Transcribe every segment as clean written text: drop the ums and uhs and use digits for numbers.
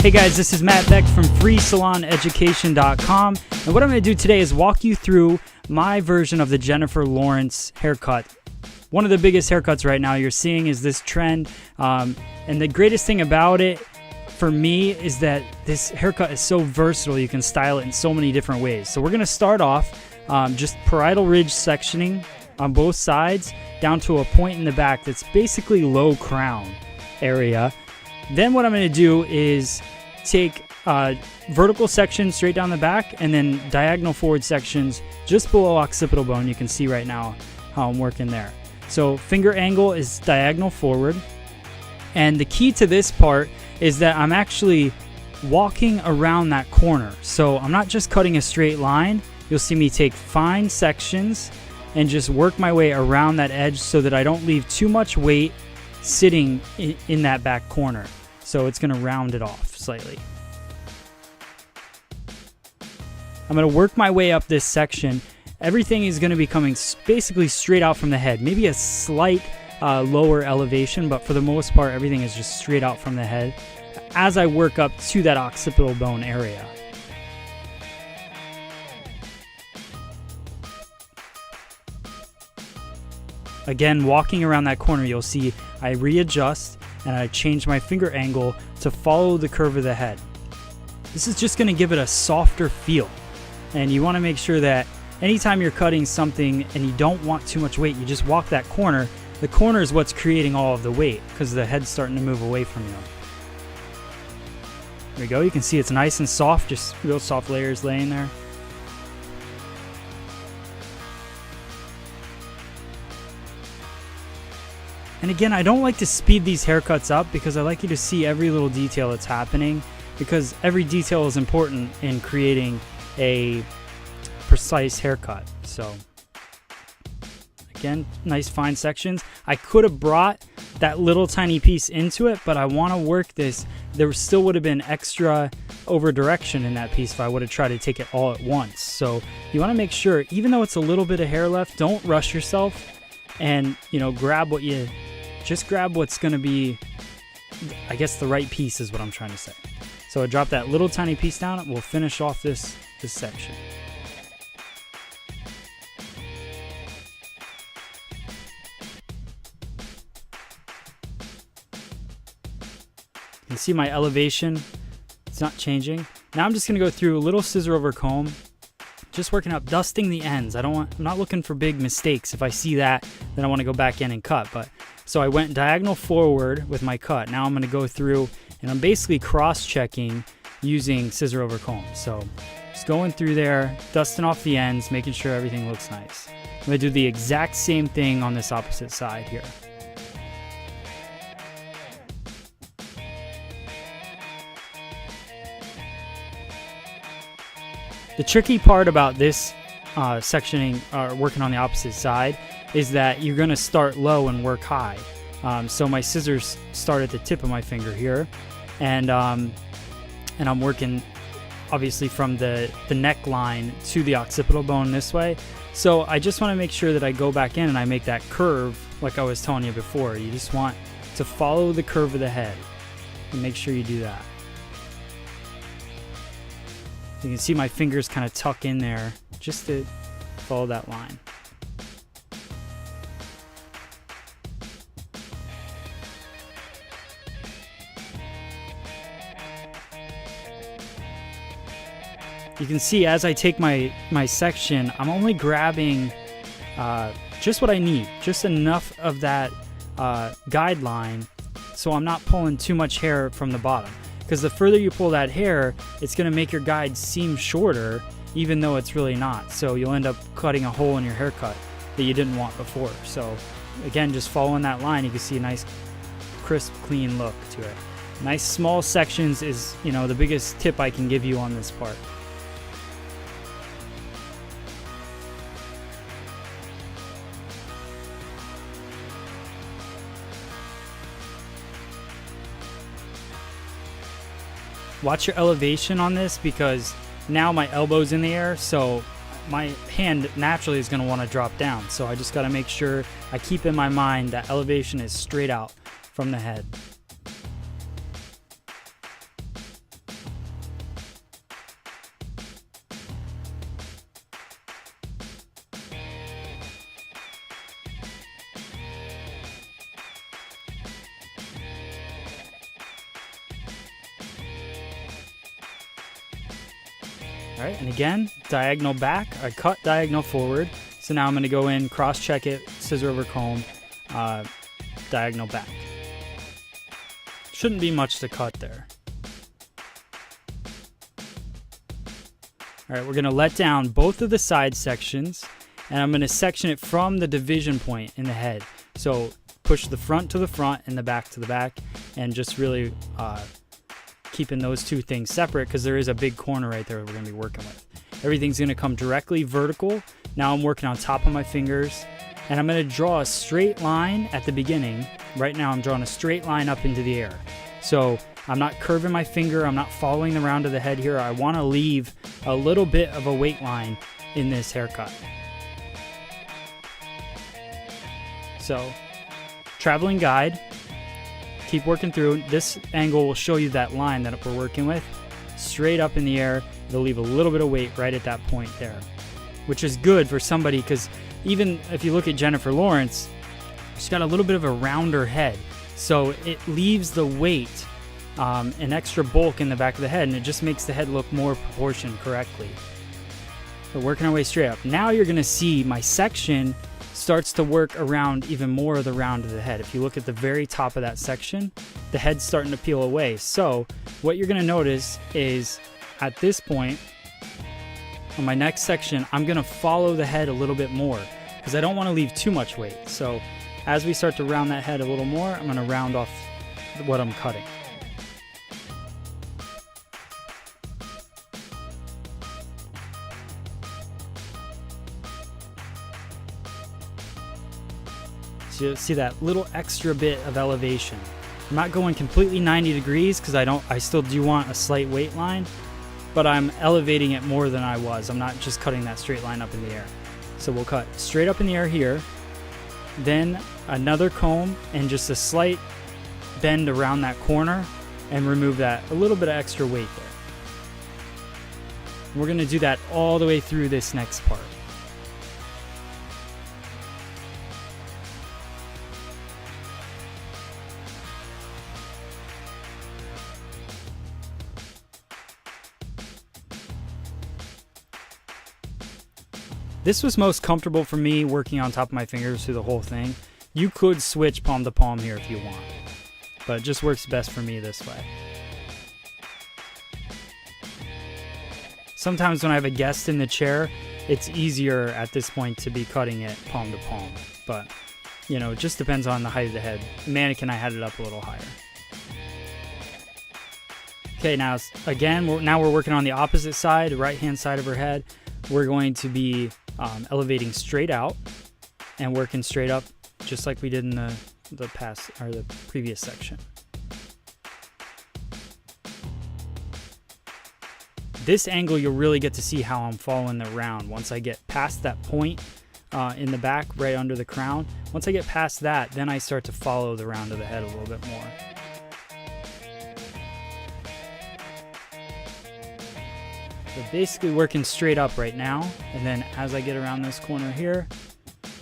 Hey guys, this is Matt Beck from freesaloneducation.com, and what I'm going to do today is walk you through my version of the Jennifer Lawrence haircut. One of the biggest haircuts right now you're seeing is this trend, and the greatest thing about it for me is that this haircut is so versatile. You can style it in so many different ways. So we're going to start off just parietal ridge sectioning on both sides down to a point in the back that's basically low crown area. Then what I'm going to do is take vertical sections straight down the back and then diagonal forward sections just below occipital bone. You can see right now how I'm working there. So finger angle is diagonal forward. And the key to this part is that I'm actually walking around that corner. So I'm not just cutting a straight line. You'll see me take fine sections and just work my way around that edge so that I don't leave too much weight sitting in that back corner. So it's going to round it off slightly. I'm going to work my way up this section. Everything is going to be coming basically straight out from the head. Maybe a slight lower elevation, but for the most part, everything is just straight out from the head as I work up to that occipital bone area. Again, walking around that corner, you'll see I readjust and I change my finger angle to follow the curve of the head. This is just going to give it a softer feel. And you want to make sure that anytime you're cutting something and you don't want too much weight, you just walk that corner. The corner is what's creating all of the weight because the head's starting to move away from you. There we go. You can see it's nice and soft, just real soft layers laying there. And again, I don't like to speed these haircuts up because I like you to see every little detail that's happening, because every detail is important in creating a precise haircut. So again, nice fine sections. I could have brought that little tiny piece into it, but I want to work this. There still would have been extra over direction in that piece if I would have tried to take it all at once. So you want to make sure, even though it's a little bit of hair left, don't rush yourself and, grab what's going to be, I guess, the right piece is what I'm trying to say. So I drop that little tiny piece down. We'll finish off this section. You can see my elevation. It's not changing. Now I'm just going to go through a little scissor over comb, just working up, dusting the ends. I'm not looking for big mistakes. If I see that, then I want to go back in and cut. So I went diagonal forward with my cut. Now I'm going to go through and I'm basically cross-checking using scissor over comb. So just going through there, dusting off the ends, making sure everything looks nice. I'm going to do the exact same thing on this opposite side here. The tricky part about this sectioning, working on the opposite side, is that you're going to start low and work high. So my scissors start at the tip of my finger here, and I'm working obviously from the neckline to the occipital bone this way. So I just want to make sure that I go back in and I make that curve like I was telling you before. You just want to follow the curve of the head and make sure you do that. You can see my fingers kind of tuck in there just to follow that line. You can see as I take my section, I'm only grabbing just what I need, just enough of that guideline so I'm not pulling too much hair from the bottom. Because the further you pull that hair, it's going to make your guide seem shorter, even though it's really not. So you'll end up cutting a hole in your haircut that you didn't want before. So again, just following that line, you can see a nice, crisp, clean look to it. Nice small sections is, the biggest tip I can give you on this part. Watch your elevation on this, because now my elbow's in the air, so my hand naturally is going to want to drop down. So I just got to make sure I keep in my mind that elevation is straight out from the head. All right, and again, diagonal back. I cut diagonal forward. So now I'm going to go in, cross-check it, scissor over comb, diagonal back. Shouldn't be much to cut there. All right, we're going to let down both of the side sections, and I'm going to section it from the division point in the head. So push the front to the front and the back to the back, and just really keeping those two things separate because there is a big corner right there we're going to be working with. Everything's going to come directly vertical. Now I'm working on top of my fingers, and I'm going to draw a straight line at the beginning. Right now I'm drawing a straight line up into the air. So I'm not curving my finger. I'm not following the round of the head here. I want to leave a little bit of a weight line in this haircut. So, traveling guide, keep working through. This angle will show you that line that we're working with. Straight up in the air, it'll leave a little bit of weight right at that point there, which is good for somebody because even if you look at Jennifer Lawrence, she's got a little bit of a rounder head. So it leaves the weight, an extra bulk in the back of the head, and it just makes the head look more proportioned correctly. So working our way straight up. Now you're going to see my section starts to work around even more of the round of the head. If you look at the very top of that section, the head's starting to peel away. So what you're going to notice is at this point, on my next section, I'm going to follow the head a little bit more because I don't want to leave too much weight. So as we start to round that head a little more, I'm going to round off what I'm cutting. So you see that little extra bit of elevation. I'm not going completely 90 degrees because I still do want a slight weight line, but I'm elevating it more than I was. I'm not just cutting that straight line up in the air. So we'll cut straight up in the air here, then another comb and just a slight bend around that corner and remove that a little bit of extra weight there. We're going to do that all the way through this next part. This was most comfortable for me working on top of my fingers through the whole thing. You could switch palm to palm here if you want, but it just works best for me this way. Sometimes when I have a guest in the chair, it's easier at this point to be cutting it palm to palm, but you know, it just depends on the height of the head. The mannequin, I had it up a little higher. Okay, now again, we're working on the opposite side, the right-hand side of her head. We're going to be elevating straight out and working straight up, just like we did in the previous section. This angle, you'll really get to see how I'm following the round. Once I get past that point in the back, right under the crown, once I get past that, then I start to follow the round of the head a little bit more. So basically working straight up right now, and then as I get around this corner here, so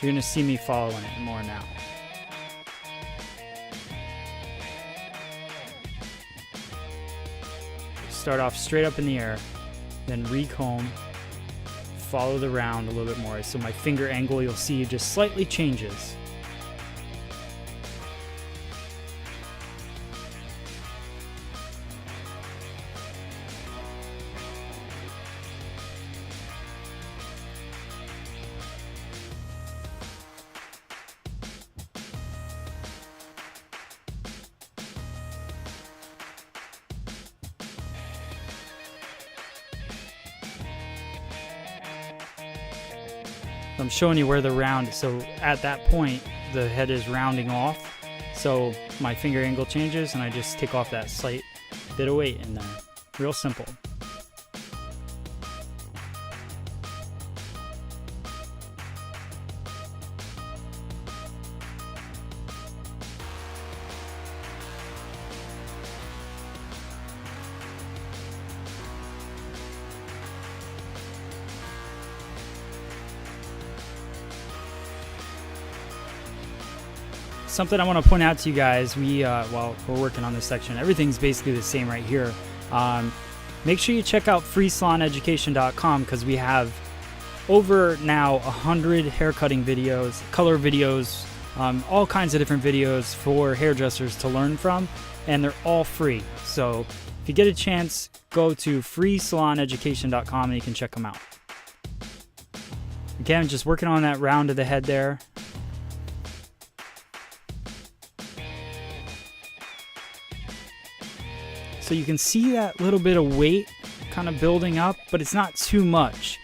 you're going to see me following it more now. Start off straight up in the air, then recomb, follow the round a little bit more. So my finger angle, you'll see, just slightly changes. I'm showing you where the round, so at that point the head is rounding off, so my finger angle changes and I just take off that slight bit of weight in there. Real simple. something I want to point out to you guys, while we're working on this section, everything's basically the same right here. Make sure you check out freesaloneducation.com because we have over now 100 haircutting videos, color videos, all kinds of different videos for hairdressers to learn from, and they're all free. So if you get a chance, go to freesaloneducation.com and you can check them out. Again, just working on that round of the head there. So you can see that little bit of weight kind of building up, but it's not too much,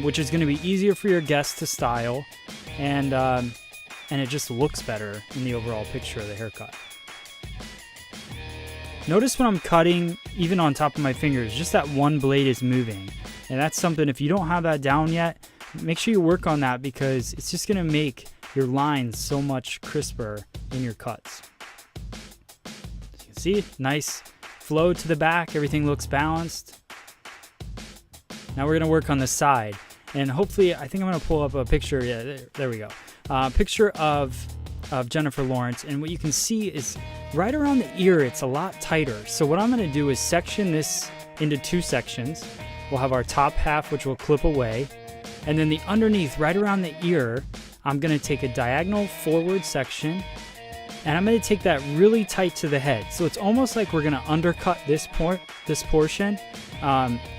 which is going to be easier for your guests to style, and it just looks better in the overall picture of the haircut. Notice when I'm cutting, even on top of my fingers, just that one blade is moving. And that's something, if you don't have that down yet, make sure you work on that because it's just going to make your lines so much crisper in your cuts. As you can see, nice flow to the back, everything looks balanced. Now we're going to work on the side, and hopefully, I think I'm going to pull up a picture. Yeah, there we go. Picture of Jennifer Lawrence, and what you can see is right around the ear, it's a lot tighter. So what I'm going to do is section this into two sections. We'll have our top half, which will clip away, and then the underneath, right around the ear, I'm going to take a diagonal forward section, and I'm going to take that really tight to the head. So it's almost like we're going to undercut this portion.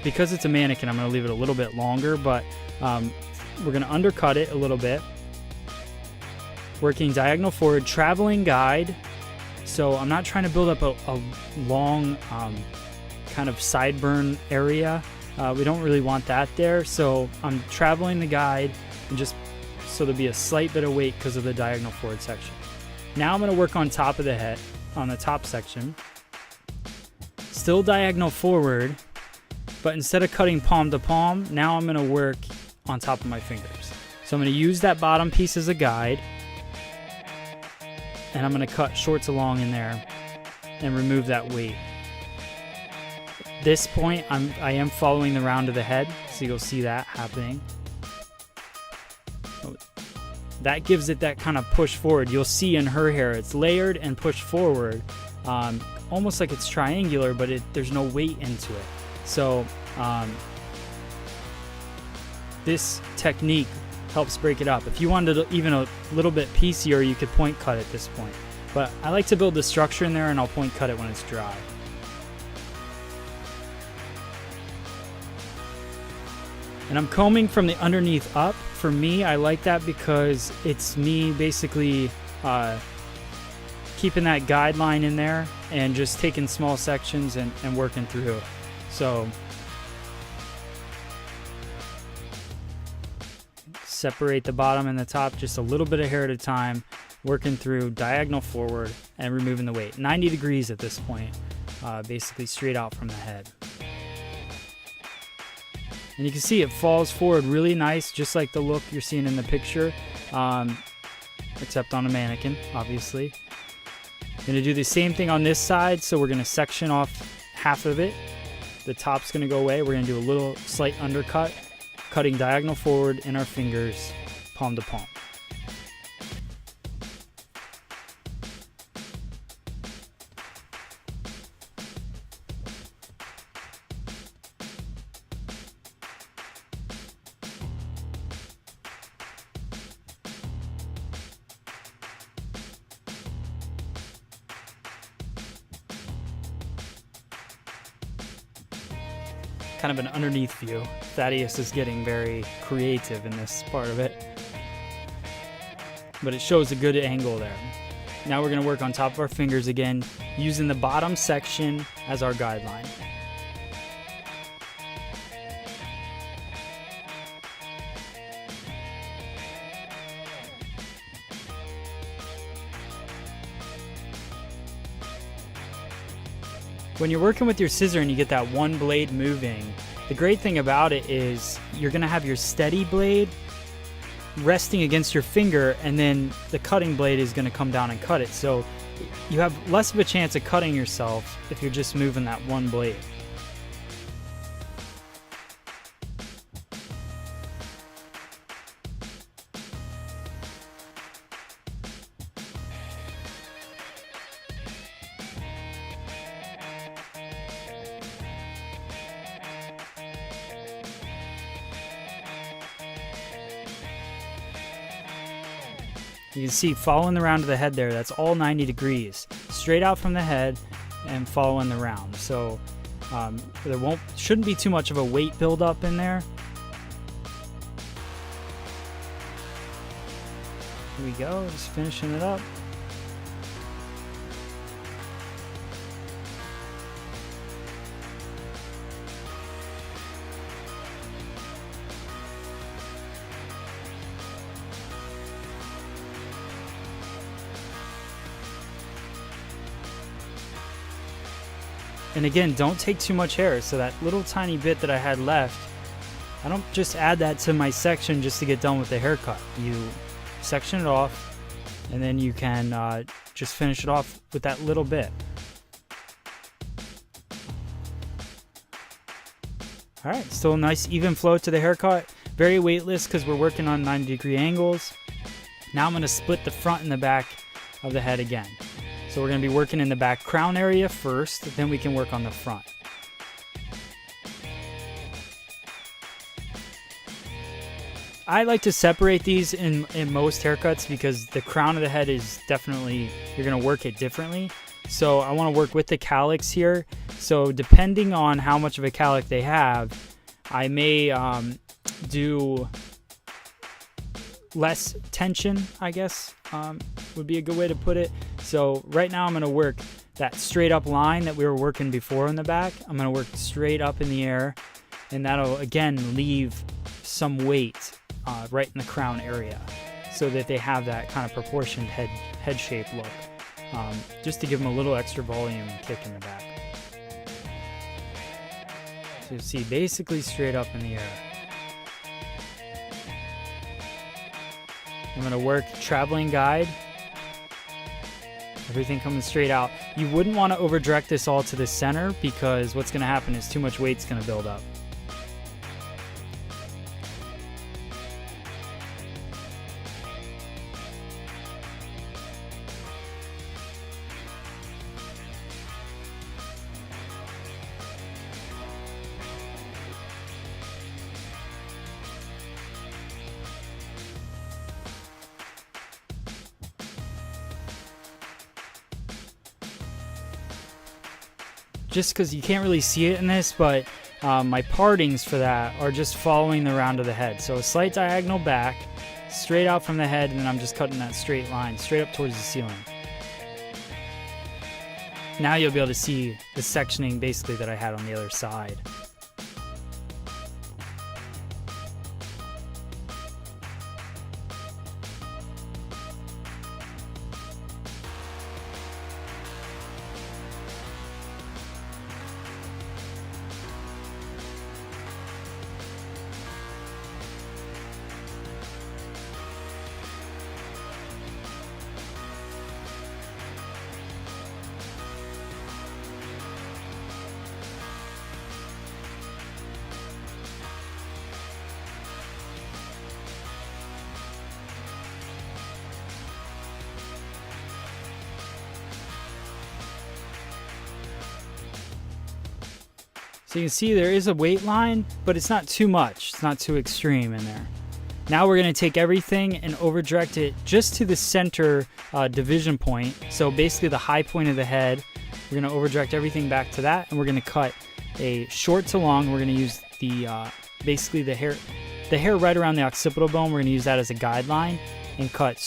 Because it's a mannequin, I'm going to leave it a little bit longer, but we're going to undercut it a little bit. Working diagonal forward, traveling guide. So I'm not trying to build up a long kind of sideburn area. We don't really want that there. So I'm traveling the guide, and just so there'll be a slight bit of weight because of the diagonal forward section. Now I'm going to work on top of the head, on the top section. Still diagonal forward, but instead of cutting palm to palm, now I'm going to work on top of my fingers. So I'm going to use that bottom piece as a guide, and I'm going to cut shorts along in there and remove that weight. At this point, I am following the round of the head, so you'll see that happening. That gives it that kind of push forward. You'll see in her hair, it's layered and pushed forward, almost like it's triangular, but there's no weight into it. So this technique helps break it up. If you wanted it even a little bit piecier, you could point cut at this point. But I like to build the structure in there, and I'll point cut it when it's dry. And I'm combing from the underneath up. For me, I like that because it's me basically keeping that guideline in there and just taking small sections and working through it. So separate the bottom and the top just a little bit of hair at a time, working through diagonal forward and removing the weight. 90 degrees at this point, basically straight out from the head. And you can see it falls forward really nice, just like the look you're seeing in the picture, except on a mannequin, obviously. Going to do the same thing on this side, so we're going to section off half of it. The top's going to go away. We're going to do a little slight undercut, cutting diagonal forward in our fingers, palm to palm. Kind of an underneath view. Thaddeus is getting very creative in this part of it, but it shows a good angle there. Now we're going to work on top of our fingers again, using the bottom section as our guideline. When you're working with your scissor and you get that one blade moving, the great thing about it is you're going to have your steady blade resting against your finger, and then the cutting blade is going to come down and cut it. So you have less of a chance of cutting yourself if you're just moving that one blade. You can see following the round of the head there, that's all 90 degrees. Straight out from the head and following the round. So there shouldn't be too much of a weight buildup in there. Here we go, just finishing it up. And again, don't take too much hair. So that little tiny bit that I had left, I don't just add that to my section just to get done with the haircut. You section it off, and then you can just finish it off with that little bit. All right, still a nice even flow to the haircut. Very weightless because we're working on 90-degree angles. Now I'm going to split the front and the back of the head again. So we're going to be working in the back crown area first, then we can work on the front. I like to separate these in most haircuts because the crown of the head is definitely, you're going to work it differently. So I want to work with the calyx here. So depending on how much of a calyx they have, I may do less tension, I guess, would be a good way to put it. So right now I'm going to work that straight up line that we were working before in the back. I'm going to work straight up in the air, and that'll again leave some weight right in the crown area so that they have that kind of proportioned head shape look, just to give them a little extra volume and kick in the back. So you see basically straight up in the air. I'm going to work traveling guide. Everything coming straight out. You wouldn't want to over direct this all to the center because what's going to happen is too much weight's going to build up. Just because you can't really see it in this, but my partings for that are just following the round of the head. So a slight diagonal back, straight out from the head, and then I'm just cutting that straight line, straight up towards the ceiling. Now you'll be able to see the sectioning basically that I had on the other side. So you can see there is a weight line, but it's not too much. It's not too extreme in there. Now we're going to take everything and over direct it just to the center division point. So basically the high point of the head. We're going to over direct everything back to that, and we're going to cut a short to long. We're going to use the basically the hair right around the occipital bone. We're going to use that as a guideline and cut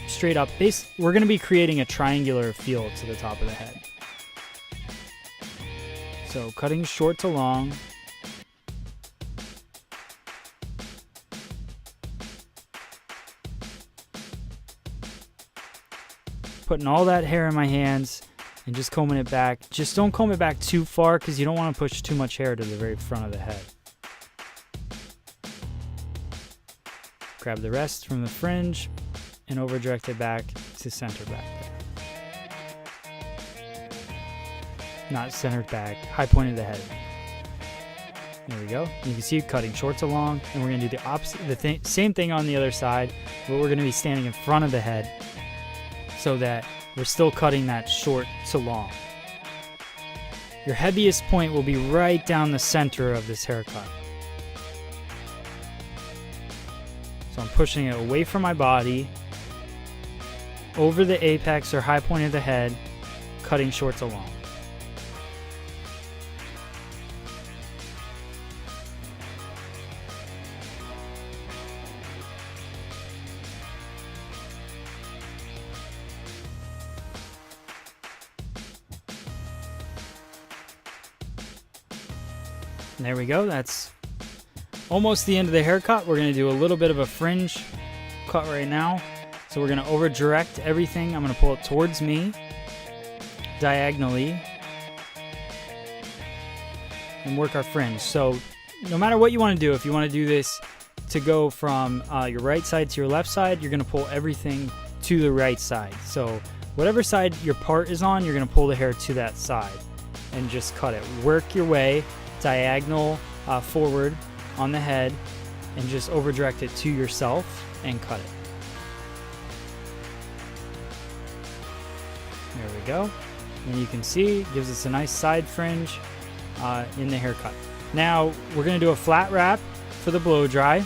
straight up. We're going to be creating a triangular feel to the top of the head. So cutting short to long. Putting all that hair in my hands and just combing it back. Just don't comb it back too far because you don't want to push too much hair to the very front of the head. Grab the rest from the fringe and over direct it back to center back there. Not centered back, high point of the head. There we go. You can see cutting short to long, and we're going to do the opposite, same thing on the other side, but we're going to be standing in front of the head so that we're still cutting that short to long. Your heaviest point will be right down the center of this haircut. So I'm pushing it away from my body, over the apex or high point of the head, cutting shorts along. And there we go. That's almost the end of the haircut. We're going to do a little bit of a fringe cut right now. So we're going to over direct everything. I'm going to pull it towards me diagonally and work our fringe. So no matter what you want to do, if you want to do this to go from your right side to your left side, you're going to pull everything to the right side. So whatever side your part is on, you're going to pull the hair to that side and just cut it. Work your way diagonal forward on the head and just over direct it to yourself and cut it. There we go. And you can see it gives us a nice side fringe in the haircut. Now we're going to do a flat wrap for the blow dry.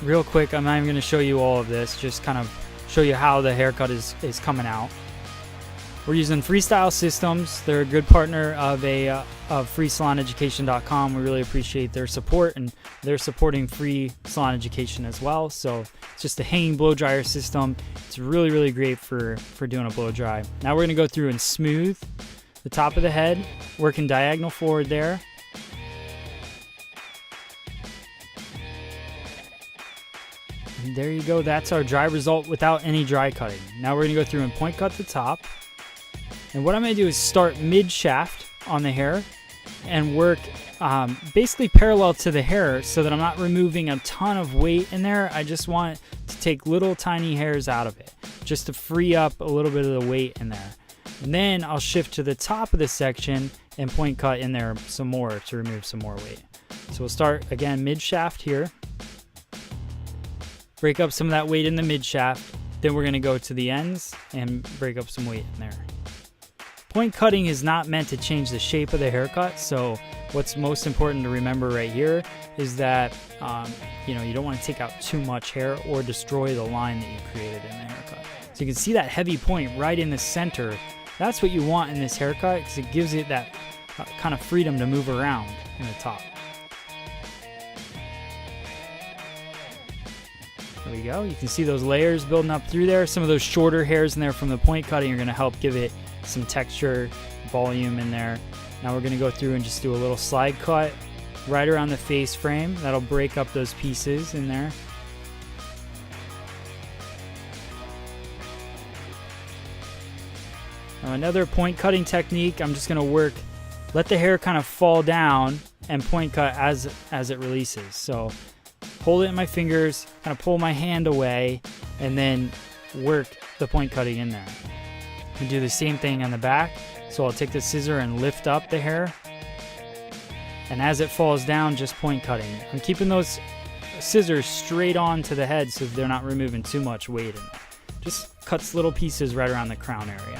Real quick, I'm not even going to show you all of this, just kind of show you how the haircut is coming out. We're using Freestyle Systems. They're a good partner of freesaloneducation.com. We really appreciate their support, and they're supporting free salon education as well. So it's just a hanging blow dryer system. It's really, really great for doing a blow dry. Now we're going to go through and smooth the top of the head, working diagonal forward there. And there you go. That's our dry result without any dry cutting. Now we're going to go through and point cut the top. And what I'm going to do is start mid-shaft on the hair and work basically parallel to the hair so that I'm not removing a ton of weight in there. I just want to take little tiny hairs out of it just to free up a little bit of the weight in there. And then I'll shift to the top of the section and point cut in there some more to remove some more weight. So we'll start again mid-shaft here. Break up some of that weight in the mid-shaft. Then we're going to go to the ends and break up some weight in there. Point cutting is not meant to change the shape of the haircut, so what's most important to remember right here is that you don't want to take out too much hair or destroy the line that you created in the haircut. So you can see that heavy point right in the center. That's what you want in this haircut because it gives it that kind of freedom to move around in the top. There we go. You can see those layers building up through there. Some of those shorter hairs in there from the point cutting are going to help give it some texture, volume in there. Now we're going to go through and just do a little slide cut right around the face frame. That'll break up those pieces in there. Now another point cutting technique, I'm just going to let the hair kind of fall down and point cut as it releases. So hold it in my fingers, kind of pull my hand away, and then work the point cutting in there. And do the same thing on the back. So I'll take the scissor and lift up the hair. And as it falls down, just point cutting. I'm keeping those scissors straight on to the head so they're not removing too much weight in there. Just cuts little pieces right around the crown area.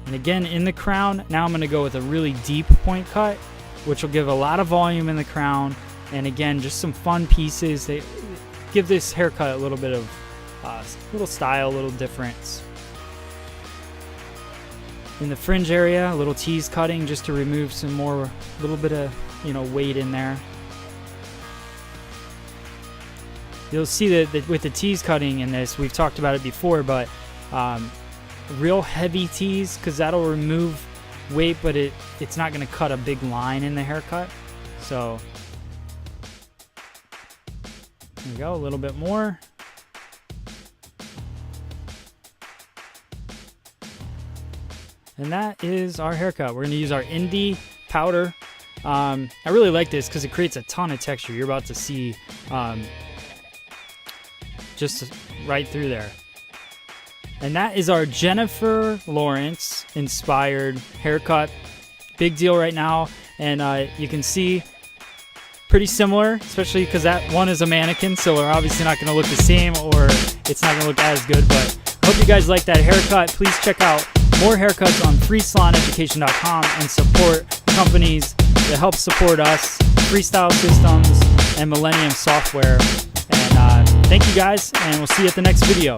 And again, in the crown, now I'm going to go with a really deep point cut, which will give a lot of volume in the crown. And again, just some fun pieces. They give this haircut a little bit of little style, a little difference. In the fringe area, a little tease cutting just to remove some more, little bit of weight in there. You'll see that with the tease cutting in this, we've talked about it before, but real heavy tease, because that'll remove weight, but it's not going to cut a big line in the haircut. So there we go, a little bit more. And that is our haircut. We're going to use our Indie powder. I really like this because it creates a ton of texture. You're about to see just right through there. And that is our Jennifer Lawrence inspired haircut. Big deal right now. And you can see pretty similar, especially because that one is a mannequin, so we're obviously not going to look the same, or it's not going to look as good. But I hope you guys like that haircut. Please check out more haircuts on freesaloneducation.com and support companies that helps support us, Freestyle Systems, and Millennium Software. And thank you guys, and we'll see you at the next video.